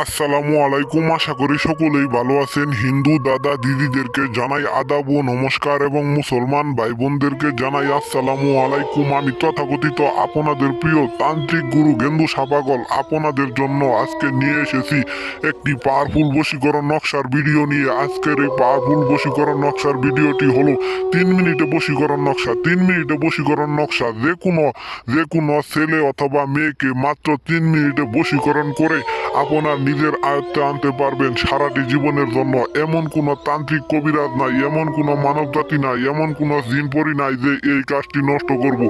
আসসালামু আলাইকুম, আশা করি সকলেই ভালো আছেন। হিন্দু দাদা দিদিদেরকে জানাই আদাব ও নমস্কার এবং মুসলমান ভাই বোনদেরকে জানাই আসসালামু আলাইকুম। আমি তথাকথিত আপনাদের প্রিয় তান্ত্রিক গুরু গেন্দু সাপাগল আপনাদের জন্য আজকে নিয়ে এসেছি একটি পাওয়ারফুল বশীকরণ নকশার ভিডিও নিয়ে। আজকের এই পাওয়ারফুল বশীকরণ নকশার ভিডিওটি হলো 3 মিনিটে বশীকরণ নকশা। 3 মিনিটে বশীকরণ নকশা যে কোনো ছেলে অথবা মেয়েকে মাত্র 3 মিনিটে বশীকরণ করে আপনার নিজের আয়ত্তে আনতে পারবেন সারাটি জীবনের জন্য। এমন কোনো তান্ত্রিক কবিরাজ নাই, এমন কোনো মানব জাতি নাই, এমন কোনো জিনপরি নাই যে এই কাজটি নষ্ট করব।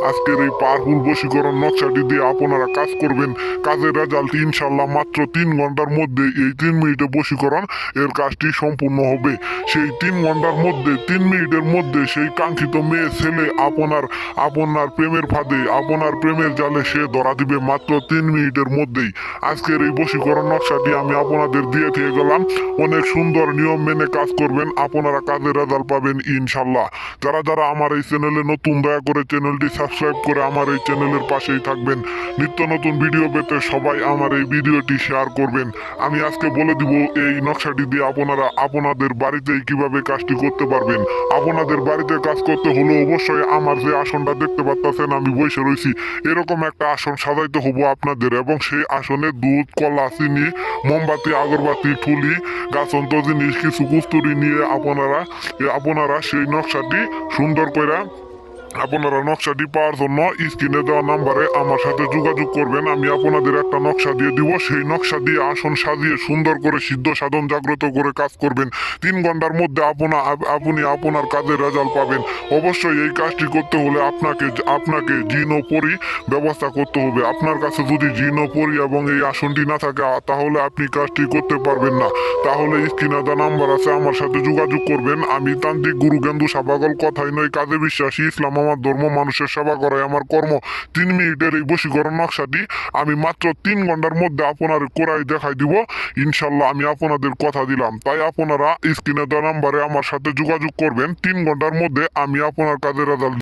আজকের এই পাওয়ারফুল বশীকরণ নকশাটি দিয়ে আপনারা কাজ করবেন, কাজের রেজাল্ট ইনশাল্লাহ মাত্র 3 ঘন্টার মধ্যে এই 3 মিনিটে বশীকরণ এর কাজটি সম্পূর্ণ হবে। সেই 3 ঘন্টার মধ্যে 3 মিনিটের মধ্যে সেই কাঙ্ক্ষিত মেয়ে ছেলে আপনার আপনার প্রেমের ফাঁদে, আপনার প্রেমের জালে সে ধরা দিবে মাত্র 3 মিনিটের মধ্যেই। আজকের এই বশীকরণ নকশাটি আমি আপনাদের দিয়ে গেলাম। অনেক সুন্দর নিয়ম মেনে কাজ করবেন, আপনারা কাজের রেজাল্ট পাবেন ইনশাল্লাহ। যারা যারা আমার এই চ্যানেলে নতুন, দয়া করে চ্যানেলটি সাবস্ক্রাইব করে আমার এই চ্যানেলের পাশেই থাকবেন। নিত্য নতুন ভিডিও পেতে সবাই আমার এই ভিডিওটি শেয়ার করবেন। আমি আজকে বলে দিব এই নকশাটি দিয়ে আপনারা আপনাদের বাড়িতেই কিভাবে কাজটি করতে পারবেন। আপনাদের বাড়িতে কাজ করতে হলে অবশ্যই আমার যে আসনটা দেখতে পাচ্ছেন আমি বসে রয়েছি, এরকম একটা আসন সাজাইতে হবো আপনাদের, এবং সেই আসনে দুধ, কলা, চিনি, মোমবাতি, আগরবাতি, ঠুলি, গাছন্ত জিনিস, কিছু কস্তুরি নিয়ে আপনারা সেই নকশাটি সুন্দর করে আপনারা নকশাটি পাওয়ার জন্য স্ক্রিনে দেওয়া নাম্বারে আমার সাথে যোগাযোগ করবেন। আমি আপনাদের একটা নকশা দিয়ে দিব, সেই নকশা দিয়ে আসন সাজিয়ে সুন্দর করে সিদ্ধ সাধন জাগ্রত করে কাজ করবেন। 3 ঘন্টার মধ্যে আপনি আপনার কাজের রেজাল্ট পাবেন। অবশ্যই এই কাজটি করতে হলে আপনাকে জিন ও পরি ব্যবস্থা করতে হবে। আপনার কাছে যদি জিন ও পরি এবং এই আসনটি না থাকে তাহলে আপনি কাজটি করতে পারবেন না। তাহলে স্ক্রিনে দেওয়া নাম্বার আছে, আমার সাথে যোগাযোগ করবেন। আমি তান্ত্রিক গুরু গেন্দু সাপাগল, কথাই নয় কাজে বিশ্বাসী। ইসলাম আমার ধর্ম, মানুষের সেবা করাই আমার কর্ম। 3 মিনিটের এই বশীকরণ নকশাটি আমি মাত্র 3 ঘন্টার মধ্যে আপনার করাই দেখাই দিব ইনশাল্লাহ। আমি আপনাদের কথা দিলাম, তাই আপনারা স্ক্রিনে দেওয়া নাম্বারে আমার সাথে যোগাযোগ করবেন। 3 ঘন্টার মধ্যে আমি আপনার কাজের রেজাল্ট